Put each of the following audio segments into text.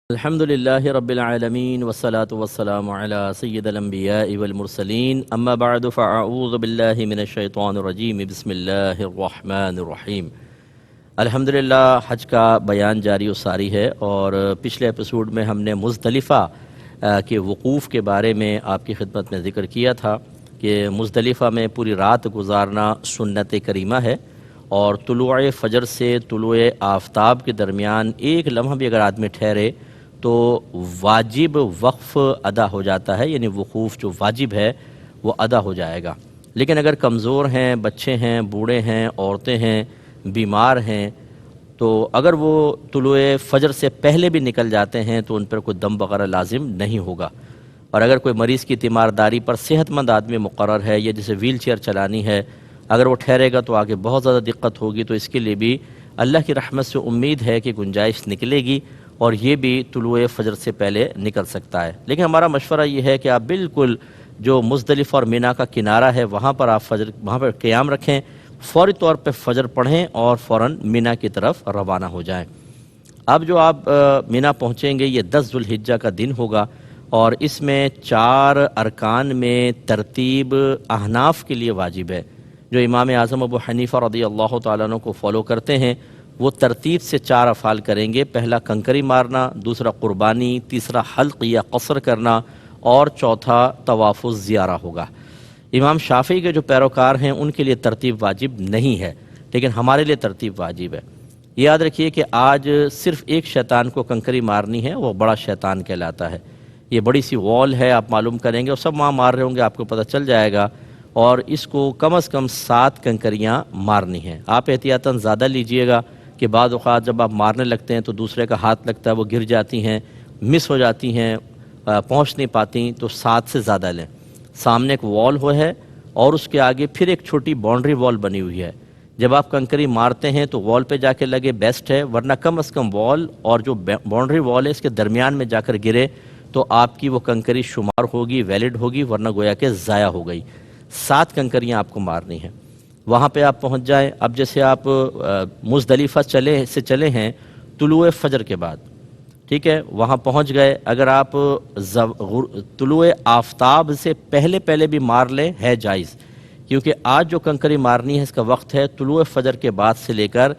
الحمدللہ رب العالمین والصلاة والسلام علی سید الانبیاء والمرسلین اما بعد فاعوذ باللہ من الشیطان الرجیم بسم اللہ الرحمن الرحیم۔ الحمدللہ حج کا بیان جاری و ساری ہے، اور پچھلے ایپیسوڈ میں ہم نے مزدلفہ کے وقوف کے بارے میں آپ کی خدمت میں ذکر کیا تھا کہ مزدلفہ میں پوری رات گزارنا سنت کریمہ ہے، اور طلوع فجر سے طلوع آفتاب کے درمیان ایک لمحہ بھی اگر آدمی ٹھہرے تو واجب وقف ادا ہو جاتا ہے، یعنی وقوف جو واجب ہے وہ ادا ہو جائے گا۔ لیکن اگر کمزور ہیں، بچے ہیں، بوڑھے ہیں، عورتیں ہیں، بیمار ہیں، تو اگر وہ طلوع فجر سے پہلے بھی نکل جاتے ہیں تو ان پر کوئی دم وغیرہ لازم نہیں ہوگا۔ اور اگر کوئی مریض کی تیمارداری پر صحت مند آدمی مقرر ہے یا جسے ویل چیئر چلانی ہے، اگر وہ ٹھہرے گا تو آگے بہت زیادہ دقت ہوگی، تو اس کے لیے بھی اللہ کی رحمت سے امید ہے کہ گنجائش نکلے گی، اور یہ بھی طلوع فجر سے پہلے نکل سکتا ہے۔ لیکن ہمارا مشورہ یہ ہے کہ آپ بالکل جو مزدلفہ اور مینا کا کنارہ ہے وہاں پر آپ وہاں پر قیام رکھیں، فوری طور پہ فجر پڑھیں اور فوراً مینا کی طرف روانہ ہو جائیں۔ اب جو آپ مینا پہنچیں گے یہ 10 ذو الحجہ کا دن ہوگا، اور اس میں 4 ارکان میں ترتیب احناف کے لیے واجب ہے۔ جو امام اعظم ابو حنیفہ رضی اللہ تعالیٰ عنہ کو فالو کرتے ہیں وہ ترتیب سے 4 افعال کریں گے۔ پہلا کنکری مارنا، دوسرا قربانی، تیسرا حلق یا قصر کرنا، اور چوتھا طواف الزیارہ ہوگا۔ امام شافعی کے جو پیروکار ہیں ان کے لیے ترتیب واجب نہیں ہے، لیکن ہمارے لیے ترتیب واجب ہے۔ یاد رکھیے کہ آج صرف ایک شیطان کو کنکری مارنی ہے، وہ بڑا شیطان کہلاتا ہے۔ یہ بڑی سی وال ہے، آپ معلوم کریں گے، اور سب وہاں مار رہے ہوں گے، آپ کو پتہ چل جائے گا، اور اس کو کم از کم 7 کنکریاں مارنی ہیں۔ آپ احتیاطاً زیادہ لیجئے گا کہ بعض اوقات جب آپ مارنے لگتے ہیں تو دوسرے کا ہاتھ لگتا ہے، وہ گر جاتی ہیں، مس ہو جاتی ہیں، پہنچ نہیں پاتی، تو 7 سے زیادہ لیں۔ سامنے ایک وال ہے اور اس کے آگے پھر ایک چھوٹی باؤنڈری وال بنی ہوئی ہے۔ جب آپ کنکری مارتے ہیں تو وال پہ جا کے لگے بیسٹ ہے، ورنہ کم از کم وال اور جو باؤنڈری وال ہے اس کے درمیان میں جا کر گرے تو آپ کی وہ کنکری شمار ہوگی، ویلڈ ہوگی، ورنہ گویا کہ ضائع ہو گئی۔ 7 کنکریاں آپ کو مارنی ہیں۔ وہاں پہ آپ پہنچ جائیں۔ اب جیسے آپ مزدلفہ چلے ہیں طلوع فجر کے بعد، ٹھیک ہے، وہاں پہنچ گئے، اگر آپ طلوع آفتاب سے پہلے بھی مار لیں ہے جائز، کیونکہ آج جو کنکری مارنی ہے اس کا وقت ہے طلوع فجر کے بعد سے لے کر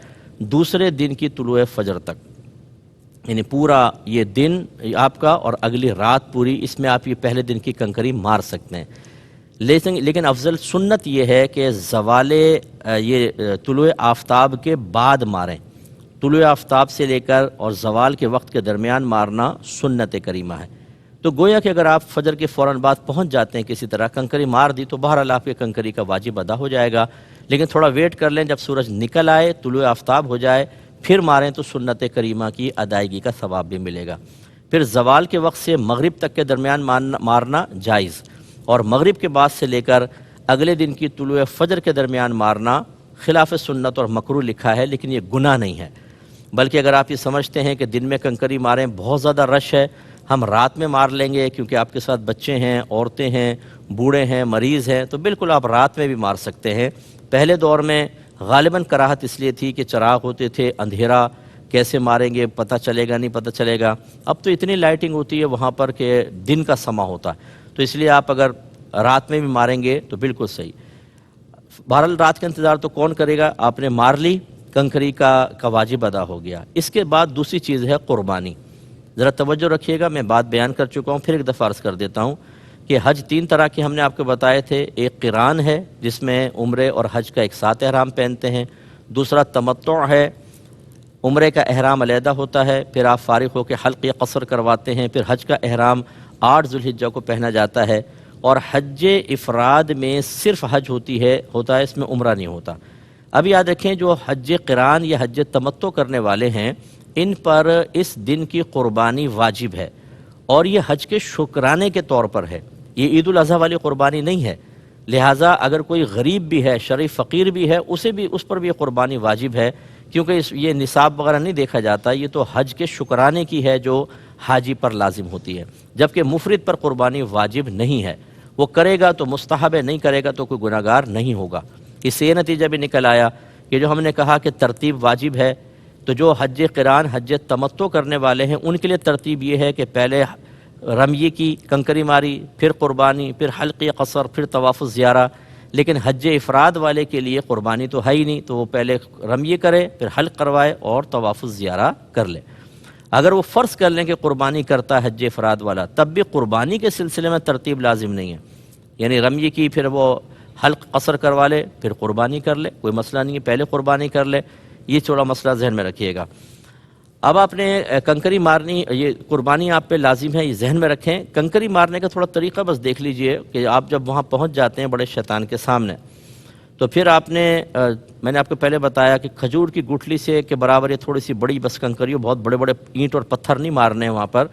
دوسرے دن کی طلوع فجر تک، یعنی پورا یہ دن آپ کا اور اگلی رات پوری، اس میں آپ یہ پہلے دن کی کنکری مار سکتے ہیں۔ لیکن افضل سنت یہ ہے کہ زوال یہ طلوع آفتاب کے بعد ماریں۔ طلوع آفتاب سے لے کر اور زوال کے وقت کے درمیان مارنا سنت کریمہ ہے۔ تو گویا کہ اگر آپ فجر کے فوراً بعد پہنچ جاتے ہیں، کسی طرح کنکری مار دی، تو بہرحال آپ کے کنکری کا واجب ادا ہو جائے گا۔ لیکن تھوڑا ویٹ کر لیں، جب سورج نکل آئے، طلوع آفتاب ہو جائے، پھر ماریں تو سنت کریمہ کی ادائیگی کا ثواب بھی ملے گا۔ پھر زوال کے وقت سے مغرب تک کے درمیان مارنا جائز، اور مغرب کے بعد سے لے کر اگلے دن کی طلوع فجر کے درمیان مارنا خلاف سنت اور مکروہ لکھا ہے، لیکن یہ گناہ نہیں ہے۔ بلکہ اگر آپ یہ سمجھتے ہیں کہ دن میں کنکری ماریں، بہت زیادہ رش ہے، ہم رات میں مار لیں گے کیونکہ آپ کے ساتھ بچے ہیں، عورتیں ہیں، بوڑھے ہیں، مریض ہیں، تو بالکل آپ رات میں بھی مار سکتے ہیں۔ پہلے دور میں غالباً کراہت اس لیے تھی کہ چراغ ہوتے تھے، اندھیرا کیسے ماریں گے، پتہ چلے گا نہیں پتہ چلے گا۔ اب تو اتنی لائٹنگ ہوتی ہے وہاں پر کہ دن کا سما ہوتا ہے، تو اس لیے آپ اگر رات میں بھی ماریں گے تو بالکل صحیح۔ بہرحال رات کا انتظار تو کون کرے گا، آپ نے مار لی، کنکری کا واجب ادا ہو گیا۔ اس کے بعد دوسری چیز ہے قربانی۔ ذرا توجہ رکھیے گا، میں بات بیان کر چکا ہوں، پھر ایک دفعہ عرض کر دیتا ہوں کہ حج 3 طرح کے ہم نے آپ کو بتائے تھے۔ ایک قران ہے جس میں عمرے اور حج کا ایک ساتھ احرام پہنتے ہیں۔ دوسرا تمتع ہے، عمرے کا احرام علیحدہ ہوتا ہے، پھر آپ فارغ ہو کے حلق یا قصر کرواتے ہیں، پھر حج کا احرام 8 ذو الحجہ کو پہنا جاتا ہے۔ اور حج افراد میں صرف حج ہوتا ہے، اس میں عمرہ نہیں ہوتا۔ اب یاد رکھیں جو حج قران یا حج تمتع کرنے والے ہیں ان پر اس دن کی قربانی واجب ہے، اور یہ حج کے شکرانے کے طور پر ہے، یہ عید الاضحیٰ والی قربانی نہیں ہے۔ لہٰذا اگر کوئی غریب بھی ہے، شرعی فقیر بھی ہے، اس پر بھی یہ قربانی واجب ہے، کیونکہ یہ نصاب وغیرہ نہیں دیکھا جاتا، یہ تو حج کے شکرانے کی ہے جو حاجی پر لازم ہوتی ہے، جبکہ مفرد پر قربانی واجب نہیں ہے۔ وہ کرے گا تو مستحب ہے، نہیں کرے گا تو کوئی گناہگار نہیں ہوگا۔ اس سے یہ نتیجہ بھی نکل آیا کہ جو ہم نے کہا کہ ترتیب واجب ہے، تو جو حج قران حج تمتع کرنے والے ہیں ان کے لیے ترتیب یہ ہے کہ پہلے رمیے کی کنکری ماری، پھر قربانی، پھر حلق قصر، پھر طواف الزیارہ۔ لیکن حج افراد والے کے لیے قربانی تو ہے ہی نہیں، تو وہ پہلے رمیے کرے، پھر حلق کروائے اور طواف الزیارہ کر لے۔ اگر وہ فرض کر لیں کہ قربانی کرتا ہے حج افراد والا، تب بھی قربانی کے سلسلے میں ترتیب لازم نہیں ہے، یعنی رمیے کی پھر وہ حلق قصر کروا لے پھر قربانی کر لے، کوئی مسئلہ نہیں ہے، پہلے قربانی کر لے۔ یہ تھوڑا مسئلہ ذہن میں رکھیے گا۔ اب آپ نے کنکری مارنی، یہ قربانی آپ پہ لازم ہے، یہ ذہن میں رکھیں۔ کنکری مارنے کا تھوڑا طریقہ بس دیکھ لیجئے کہ آپ جب وہاں پہنچ جاتے ہیں بڑے شیطان کے سامنے، تو پھر آپ نے میں نے آپ کو پہلے بتایا کہ کھجور کی گٹھلی سے کے برابر یہ تھوڑی سی بڑی بس کنکریوں، بہت بڑے بڑے اینٹ اور پتھر نہیں مارنے ہیں وہاں پر،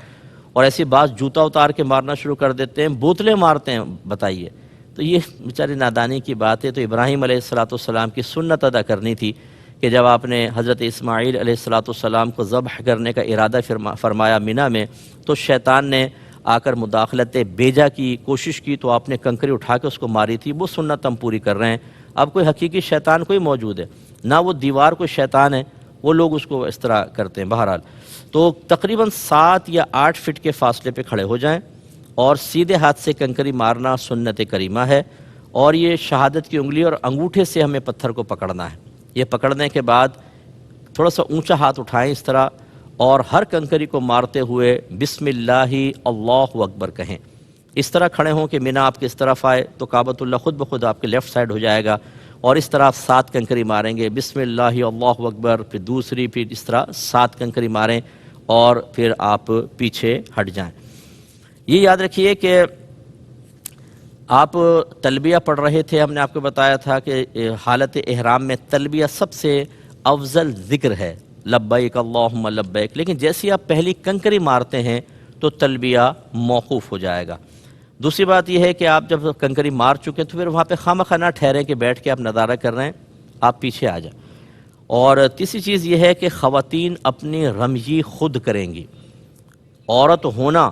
اور ایسی بعض جوتا اتار کے مارنا شروع کر دیتے ہیں، بوتلیں مارتے ہیں، بتائیے۔ تو یہ بیچاری نادانی کی بات ہے۔ تو ابراہیم علیہ السلام کی سنت ادا کرنی تھی کہ جب آپ نے حضرت اسماعیل علیہ السلام کو ذبح کرنے کا ارادہ فرمایا منی میں، تو شیطان نے آ کر مداخلت بیجا کی کوشش کی، تو آپ نے کنکری اٹھا کے اس کو ماری تھی۔ وہ سنت ہم پوری کر رہے ہیں۔ اب کوئی حقیقی شیطان کوئی موجود ہے نہ، وہ دیوار کوئی شیطان ہے، وہ لوگ اس کو اس طرح کرتے ہیں۔ بہرحال تو تقریباً 7 یا 8 فٹ کے فاصلے پہ کھڑے ہو جائیں، اور سیدھے ہاتھ سے کنکری مارنا سنت کریمہ ہے، اور یہ شہادت کی انگلی اور انگوٹھے سے ہمیں پتھر کو پکڑنا ہے۔ یہ پکڑنے کے بعد تھوڑا سا اونچا ہاتھ اٹھائیں اس طرح، اور ہر کنکری کو مارتے ہوئے بسم اللہ اللہ اکبر کہیں۔ اس طرح کھڑے ہوں کہ منی آپ کے اس طرف آئے تو کعبۃ اللہ خود بخود آپ کے لیفٹ سائڈ ہو جائے گا، اور اس طرح آپ 7 کنکری ماریں گے، بسم اللہ اللہ اکبر، پھر دوسری، پھر اس طرح 7 کنکری ماریں، اور پھر آپ پیچھے ہٹ جائیں۔ یہ یاد رکھیے کہ آپ تلبیہ پڑھ رہے تھے، ہم نے آپ کو بتایا تھا کہ حالت احرام میں تلبیہ سب سے افضل ذکر ہے، لبیک اللہم لبیک، لیکن جیسے آپ پہلی کنکری مارتے ہیں تو تلبیہ موقوف ہو جائے گا۔ دوسری بات یہ ہے کہ آپ جب کنکری مار چکے تو پھر وہاں پہ خواہ نہ ٹھہریں کہ بیٹھ کے آپ نظارہ کر رہے ہیں، آپ پیچھے آ جائیں۔ اور تیسری چیز یہ ہے کہ خواتین اپنی رمی خود کریں گی۔ عورت ہونا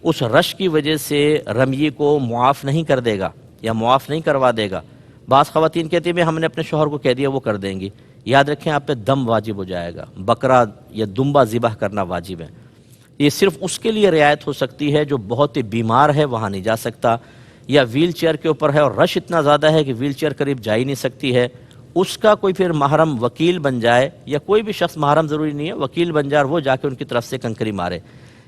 اس رش کی وجہ سے رمی کو معاف نہیں کر دے گا یا معاف نہیں کروا دے گا۔ بعض خواتین کہتی ہیں ہم نے اپنے شوہر کو کہہ دیا وہ کر دیں گی۔ یاد رکھیں آپ پہ دم واجب ہو جائے گا، بکرا یا دمبا ذبح کرنا واجب ہے۔ یہ صرف اس کے لیے رعایت ہو سکتی ہے جو بہت ہی بیمار ہے، وہاں نہیں جا سکتا، یا ویل چیئر کے اوپر ہے اور رش اتنا زیادہ ہے کہ ویل چیئر قریب جا ہی نہیں سکتی ہے۔ اس کا کوئی پھر محرم وکیل بن جائے، یا کوئی بھی شخص محرم ضروری نہیں ہے، وکیل بن جائے اور وہ جا کے ان کی طرف سے کنکری مارے۔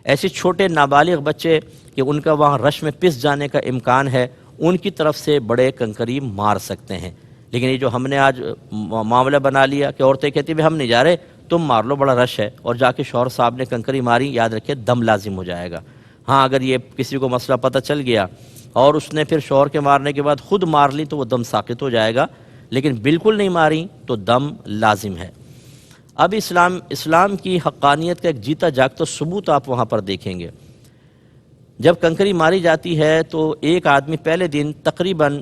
ایسے چھوٹے نابالغ بچے کہ ان کا وہاں رش میں پس جانے کا امکان ہے، ان کی طرف سے بڑے کنکری مار سکتے ہیں۔ لیکن یہ جو ہم نے آج معاملہ بنا لیا کہ عورتیں کہتی ہیں ہم نہیں جا رہے، تم مار لو، بڑا رش ہے، اور جا کے شوہر صاحب نے کنکری ماری، یاد رکھے دم لازم ہو جائے گا۔ ہاں اگر یہ کسی کو مسئلہ پتہ چل گیا اور اس نے پھر شوہر کے مارنے کے بعد خود مار لی تو وہ دم ساقط ہو جائے گا، لیکن بالکل نہیں ماری تو دم لازم ہے۔ اب اسلام کی حقانیت کا ایک جیتا جاگتا ثبوت آپ وہاں پر دیکھیں گے۔ جب کنکری ماری جاتی ہے تو ایک آدمی پہلے دن تقریباً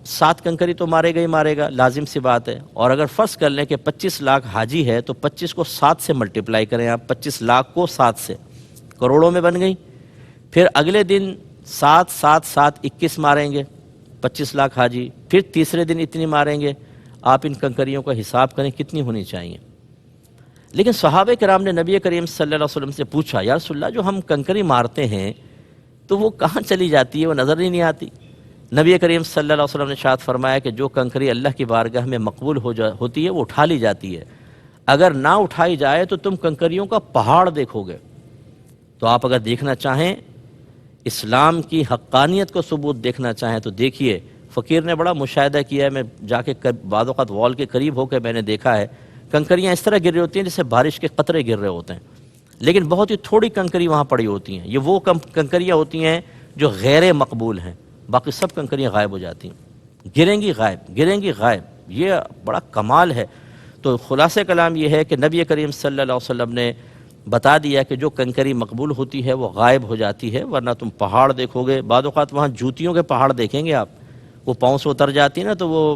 7 کنکری تو مارے گا، لازم سی بات ہے۔ اور اگر فرض کر لیں کہ 25 لاکھ حاجی ہے تو 25 کو 7 سے ملٹیپلائی کریں آپ، 25 لاکھ کو 7 سے، کروڑوں میں بن گئی۔ پھر اگلے دن 7 7 7 21 ماریں گے 25 لاکھ حاجی، پھر تیسرے دن اتنی ماریں گے۔ آپ ان کنکریوں کا حساب کریں کتنی ہونی چاہیے۔ لیکن صحابہ کرام نے نبی کریم صلی اللہ علیہ وسلم سے پوچھا، یا رسول اللہ جو ہم کنکری مارتے ہیں تو وہ کہاں چلی جاتی ہے، وہ نظر ہی نہیں آتی۔ نبی کریم صلی اللہ علیہ وسلم نے ارشاد فرمایا کہ جو کنکری اللہ کی بارگاہ میں مقبول ہوتی ہے وہ اٹھا لی جاتی ہے، اگر نہ اٹھائی جائے تو تم کنکریوں کا پہاڑ دیکھو گے۔ تو آپ اگر دیکھنا چاہیں اسلام کی حقانیت کو ثبوت دیکھنا چاہیں تو دیکھیے، فقیر نے بڑا مشاہدہ کیا ہے، میں جا کے بعض اوقات وال کے قریب ہو کے میں نے دیکھا ہے، کنکریاں اس طرح گر رہی ہوتی ہیں جیسے بارش کے قطرے گر رہے ہوتے ہیں، لیکن بہت ہی تھوڑی کنکری وہاں پڑی ہوتی ہیں۔ یہ وہ کنکریاں ہوتی ہیں جو غیر مقبول ہیں، باقی سب کنکریاں غائب ہو جاتی ہیں، گریں گی غائب۔ یہ بڑا کمال ہے۔ تو خلاصہ کلام یہ ہے کہ نبی کریم صلی اللہ علیہ وسلم نے بتا دیا کہ جو کنکری مقبول ہوتی ہے وہ غائب ہو جاتی ہے، ورنہ تم پہاڑ دیکھو گے۔ بعض اوقات وہاں جوتیوں کے پہاڑ دیکھیں گے آپ، وہ پاؤں سے اتر جاتی ہیں نا، تو وہ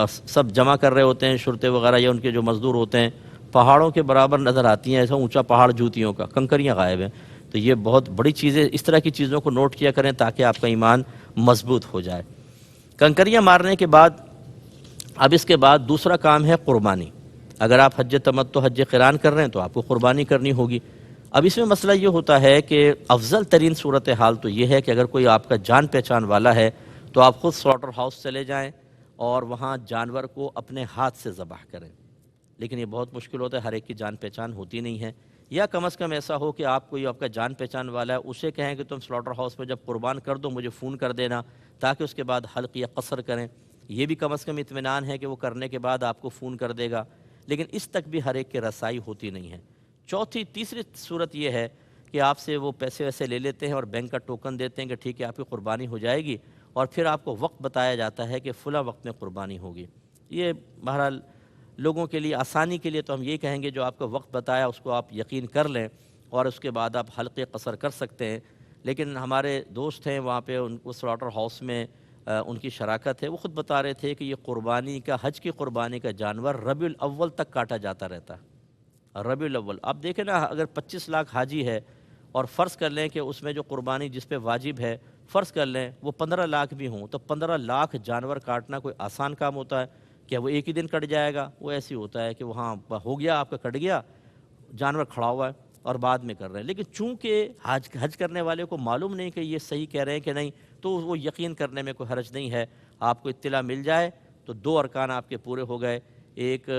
سب جمع کر رہے ہوتے ہیں شرطے وغیرہ یا ان کے جو مزدور ہوتے ہیں، پہاڑوں کے برابر نظر آتی ہیں، ایسا اونچا پہاڑ جوتیوں کا، کنکریاں غائب ہیں۔ تو یہ بہت بڑی چیزیں، اس طرح کی چیزوں کو نوٹ کیا کریں تاکہ آپ کا ایمان مضبوط ہو جائے۔ کنکریاں مارنے کے بعد اب اس کے بعد دوسرا کام ہے قربانی۔ اگر آپ حج تمتع حج قران کر رہے ہیں تو آپ کو قربانی کرنی ہوگی۔ اب اس میں مسئلہ یہ ہوتا ہے کہ افضل ترین صورتحال تو یہ ہے کہ اگر کوئی آپ کا جان پہچان والا ہے تو آپ خود سلاٹر ہاؤس چلے جائیں اور وہاں جانور کو اپنے ہاتھ سے ذبح کریں، لیکن یہ بہت مشکل ہوتا ہے، ہر ایک کی جان پہچان ہوتی نہیں ہے۔ یا کم از کم ایسا ہو کہ آپ کوئی آپ کا جان پہچان والا ہے، اسے کہیں کہ تم سلاٹر ہاؤس میں جب قربان کر دو مجھے فون کر دینا تاکہ اس کے بعد حلق یا قصر کریں، یہ بھی کم از کم اطمینان ہے کہ وہ کرنے کے بعد آپ کو فون کر دے گا، لیکن اس تک بھی ہر ایک کی رسائی ہوتی نہیں ہے۔ تیسری صورت یہ ہے کہ آپ سے وہ پیسے ویسے لے لیتے ہیں اور بینک کا ٹوکن دیتے ہیں کہ ٹھیک ہے آپ کی قربانی ہو جائے گی، اور پھر آپ کو وقت بتایا جاتا ہے کہ فلاں وقت میں قربانی ہوگی۔ یہ بہرحال لوگوں کے لیے آسانی کے لیے تو ہم یہ کہیں گے جو آپ کو وقت بتایا اس کو آپ یقین کر لیں اور اس کے بعد آپ حلقے قصر کر سکتے ہیں۔ لیکن ہمارے دوست ہیں وہاں پہ، ان کو سلاٹر ہاؤس میں ان کی شراکت ہے، وہ خود بتا رہے تھے کہ یہ قربانی کا، حج کی قربانی کا جانور ربیع الاول تک کاٹا جاتا رہتا ہے۔ ربیع الاول، آپ دیکھیں نا، اگر 25 لاکھ حاجی ہے اور فرض کر لیں کہ اس میں جو قربانی جس پہ واجب ہے فرض کر لیں وہ 15 لاکھ بھی ہوں، تو 15 لاکھ جانور کاٹنا کوئی آسان کام ہوتا ہے؟ کیا وہ ایک ہی دن کٹ جائے گا؟ وہ ایسی ہوتا ہے کہ وہاں ہو گیا، آپ کا کٹ گیا، جانور کھڑا ہوا ہے اور بعد میں کر رہے ہیں۔ لیکن چونکہ حج کرنے والے کو معلوم نہیں کہ یہ صحیح کہہ رہے ہیں کہ نہیں، تو وہ یقین کرنے میں کوئی حرج نہیں ہے۔ آپ کو اطلاع مل جائے تو 2 ارکان آپ کے پورے ہو گئے، ایک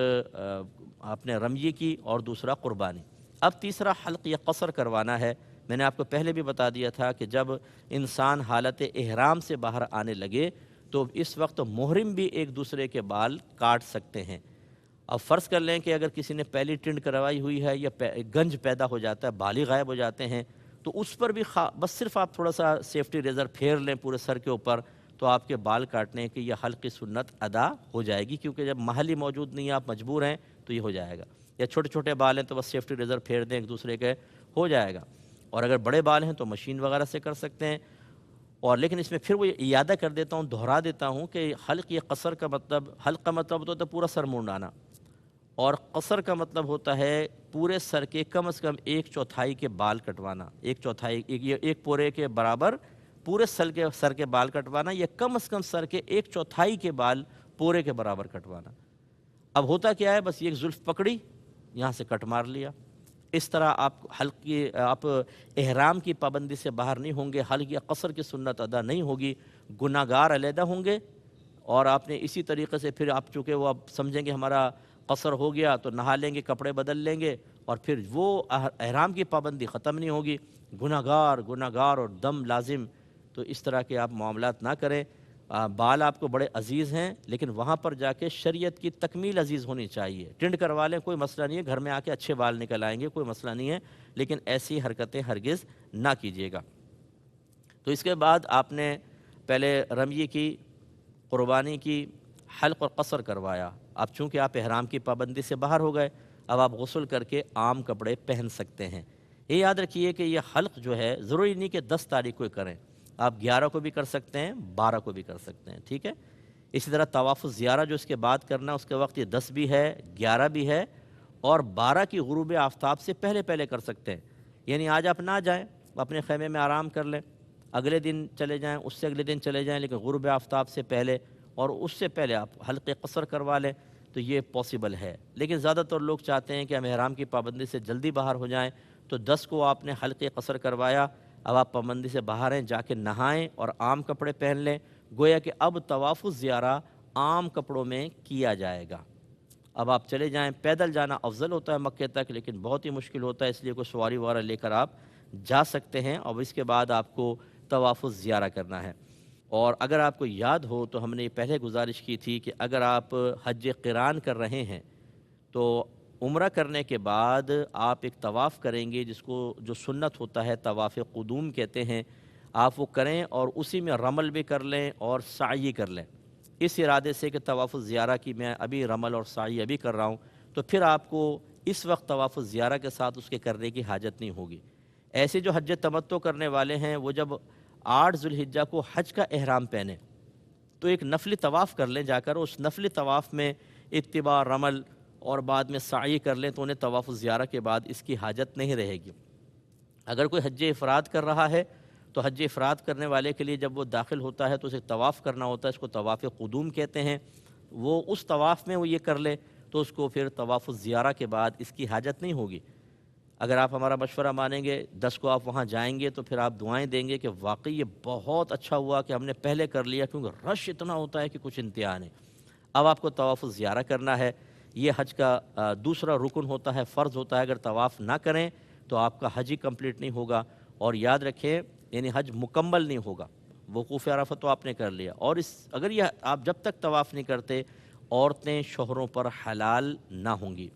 آپ نے رمیے کی اور دوسرا قربانی۔ اب تیسرا حلق یا قصر کروانا ہے۔ میں نے آپ کو پہلے بھی بتا دیا تھا کہ جب انسان حالت احرام سے باہر آنے لگے تو اس وقت محرم بھی ایک دوسرے کے بال کاٹ سکتے ہیں۔ اب فرض کر لیں کہ اگر کسی نے پہلی ٹنڈ کروائی ہوئی ہے یا گنج پیدا ہو جاتا ہے، بال ہی غائب ہو جاتے ہیں، تو اس پر بھی بس صرف آپ تھوڑا سا سیفٹی ریزر پھیر لیں پورے سر کے اوپر تو آپ کے بال کاٹنے کی یہ حلق کی سنت ادا ہو جائے گی، کیونکہ جب محل ہی موجود نہیں ہے، آپ مجبور ہیں، تو یہ ہو جائے گا۔ یا چھوٹے چھوٹے بال ہیں تو بس سیفٹی ریزر پھیر دیں ایک دوسرے کے، ہو جائے گا۔ اور اگر بڑے بال ہیں تو مشین وغیرہ سے کر سکتے ہیں۔ اور لیکن اس میں پھر وہ اعادہ کر دیتا ہوں، دہرا دیتا ہوں کہ حلق یا قصر کا مطلب، حلق کا مطلب ہوتا ہے پورا سر منڈانا، اور قصر کا مطلب ہوتا ہے پورے سر کے کم از کم 1/4 کے بال کٹوانا، 1/4 ایک پورے کے برابر پورے سر کے بال کٹوانا، یا کم از کم سر کے 1/4 کے بال پورے کے برابر کٹوانا۔ اب ہوتا کیا ہے، بس یہ زلف پکڑی، یہاں سے کٹ مار لیا۔ اس طرح آپ احرام کی پابندی سے باہر نہیں ہوں گے، حلق یا قصر کی سنت ادا نہیں ہوگی، گناہ گار علیحدہ ہوں گے، اور آپ نے اسی طریقے سے پھر آپ چونکہ وہ آپ سمجھیں گے ہمارا قصر ہو گیا تو نہا لیں گے، کپڑے بدل لیں گے، اور پھر وہ احرام کی پابندی ختم نہیں ہوگی، گناہ گار اور دم لازم۔ تو اس طرح کے آپ معاملات نہ کریں۔ بال آپ کو بڑے عزیز ہیں، لیکن وہاں پر جا کے شریعت کی تکمیل عزیز ہونی چاہیے۔ ٹنڈ کروا لیں، کوئی مسئلہ نہیں ہے، گھر میں آ کے اچھے بال نکل آئیں گے، کوئی مسئلہ نہیں ہے، لیکن ایسی حرکتیں ہرگز نہ کیجیے گا۔ تو اس کے بعد آپ نے پہلے رمیے کی، قربانی کی، حلق اور قصر کروایا۔ اب چونکہ آپ احرام کی پابندی سے باہر ہو گئے، اب آپ غسل کر کے عام کپڑے پہن سکتے ہیں۔ یہ یاد رکھیے کہ یہ حلق جو ہے ضروری نہیں کہ 10 تاریخ کو کریں، آپ 11 کو بھی کر سکتے ہیں، 12 کو بھی کر سکتے ہیں، ٹھیک ہے؟ اسی طرح طواف الزیارہ جو اس کے بعد کرنا، اس کے وقت یہ 10 بھی ہے، 11 بھی ہے، اور 12 کی غروب آفتاب سے پہلے کر سکتے ہیں۔ یعنی آج آپ نہ جائیں، اپنے خیمے میں آرام کر لیں، اگلے دن چلے جائیں، اس سے اگلے دن چلے جائیں، لیکن غروب آفتاب سے پہلے اور اس سے پہلے آپ حلق قصر کروا لیں، تو یہ پاسبل ہے۔ لیکن زیادہ تر لوگ چاہتے ہیں کہ ہم احرام کی پابندی سے جلدی باہر ہو جائیں، تو 10 کو آپ نے حلق قصر کروایا، اب آپ پابندی سے باہر ہیں، جا کے نہائیں اور عام کپڑے پہن لیں، گویا کہ اب طواف الزیارہ عام کپڑوں میں کیا جائے گا۔ اب آپ چلے جائیں، پیدل جانا افضل ہوتا ہے مکے تک، لیکن بہت ہی مشکل ہوتا ہے، اس لیے کوئی سواری وغیرہ لے کر آپ جا سکتے ہیں، اور اس کے بعد آپ کو طواف الزیارہ کرنا ہے۔ اور اگر آپ کو یاد ہو تو ہم نے یہ پہلے گزارش کی تھی کہ اگر آپ حج قران کر رہے ہیں تو عمرہ کرنے کے بعد آپ ایک طواف کریں گے، جس کو جو سنت ہوتا ہے طواف قدوم کہتے ہیں، آپ وہ کریں اور اسی میں رمل بھی کر لیں اور سعی کر لیں، اس ارادے سے کہ طواف الزیارہ کی میں ابھی رمل اور سعی ابھی کر رہا ہوں، تو پھر آپ کو اس وقت طواف الزیارہ کے ساتھ اس کے کرنے کی حاجت نہیں ہوگی۔ ایسے جو حج تمتع کرنے والے ہیں وہ جب 8 ذو الحجہ کو حج کا احرام پہنے تو ایک نفلی طواف کر لیں، جا کر اس نفلی طواف میں اتباع، رمل اور بعد میں سعی کر لیں، تو انہیں طواف الزیارہ کے بعد اس کی حاجت نہیں رہے گی۔ اگر کوئی حج افراد کر رہا ہے تو حج افراد کرنے والے کے لیے جب وہ داخل ہوتا ہے تو اسے طواف کرنا ہوتا ہے، اس کو طواف قدوم کہتے ہیں، وہ اس طواف میں وہ یہ کر لے، تو اس کو پھر طواف الزیارہ کے بعد اس کی حاجت نہیں ہوگی۔ اگر آپ ہمارا مشورہ مانیں گے 10 کو آپ وہاں جائیں گے تو پھر آپ دعائیں دیں گے کہ واقعی یہ بہت اچھا ہوا کہ ہم نے پہلے کر لیا، کیونکہ رش اتنا ہوتا ہے کہ کچھ انتہا نہیں۔ اب آپ کو طواف الزیارہ کرنا ہے، یہ حج کا دوسرا رکن ہوتا ہے، فرض ہوتا ہے۔ اگر طواف نہ کریں تو آپ کا حج ہی کمپلیٹ نہیں ہوگا، اور یاد رکھیں یعنی حج مکمل نہیں ہوگا۔ وقوف عرفہ تو آپ نے کر لیا، اور اگر یہ آپ جب تک طواف نہیں کرتے عورتیں شوہروں پر حلال نہ ہوں گی،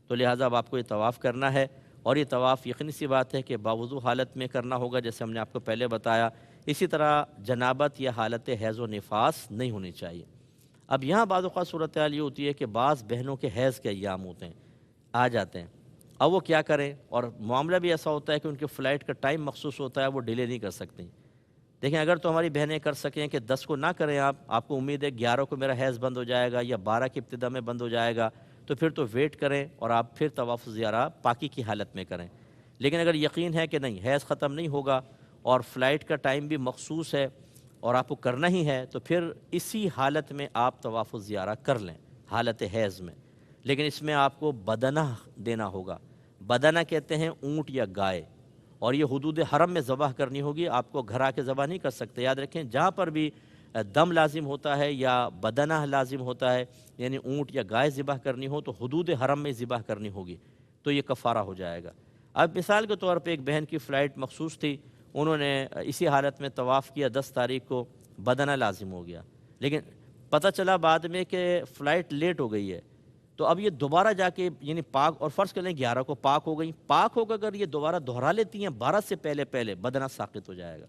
تو لہٰذا اب آپ کو یہ طواف کرنا ہے، اور یہ طواف یقینی سی بات ہے کہ باوضو حالت میں کرنا ہوگا، جیسے ہم نے آپ کو پہلے بتایا۔ اسی طرح جنابت یا حالت حیض و نفاس نہیں ہونی چاہیے۔ اب یہاں بعض اوقات صورتحال یہ ہوتی ہے کہ بعض بہنوں کے حیض کے ایام ہوتے ہیں، آ جاتے ہیں، اب وہ کیا کریں؟ اور معاملہ بھی ایسا ہوتا ہے کہ ان کے فلائٹ کا ٹائم مخصوص ہوتا ہے، وہ ڈیلے نہیں کر سکتے۔ دیکھیں اگر تو ہماری بہنیں کر سکیں کہ 10 کو نہ کریں، آپ کو امید ہے 11 کو میرا حیض بند ہو جائے گا یا 12 کی ابتدا میں بند ہو جائے گا، تو پھر تو ویٹ کریں اور آپ پھر طواف زیارہ پاکی کی حالت میں کریں۔ لیکن اگر یقین ہے کہ نہیں حیض ختم نہیں ہوگا اور فلائٹ کا ٹائم بھی مخصوص ہے اور آپ کو کرنا ہی ہے، تو پھر اسی حالت میں آپ طواف زیارہ کر لیں حالت حیض میں۔ لیکن اس میں آپ کو بدنہ دینا ہوگا۔ بدنہ کہتے ہیں اونٹ یا گائے، اور یہ حدود حرم میں ذبح کرنی ہوگی، آپ کو گھر آ کے ذبح نہیں کر سکتے۔ یاد رکھیں جہاں پر بھی دم لازم ہوتا ہے یا بدنہ لازم ہوتا ہے، یعنی اونٹ یا گائے ذبح کرنی ہو، تو حدود حرم میں ذبح کرنی ہوگی، تو یہ کفارہ ہو جائے گا۔ اب مثال کے طور پہ ایک بہن کی فلائٹ مخصوص تھی، انہوں نے اسی حالت میں طواف کیا، 10 تاریخ کو بدنہ لازم ہو گیا، لیکن پتہ چلا بعد میں کہ فلائٹ لیٹ ہو گئی ہے، تو اب یہ دوبارہ جا کے یعنی پاک، اور فرض کر لیں 11 کو پاک ہو گئی، پاک ہو کر اگر یہ دوبارہ دہرا لیتی ہیں 12 سے پہلے بدنہ ساقط ہو جائے گا۔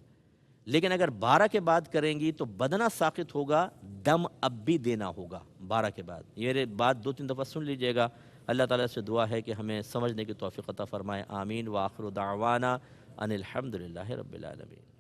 لیکن اگر 12 کے بعد کریں گی تو بدنہ ساقط ہوگا، دم اب بھی دینا ہوگا 12 کے بعد۔ یہ بات 2-3 دفعہ سن لیجئے گا۔ اللہ تعالیٰ سے دعا ہے کہ ہمیں سمجھنے کی توفیق عطا فرمائے۔ آمین۔ وآخر دعوانا ان الحمدللہ رب العالمین۔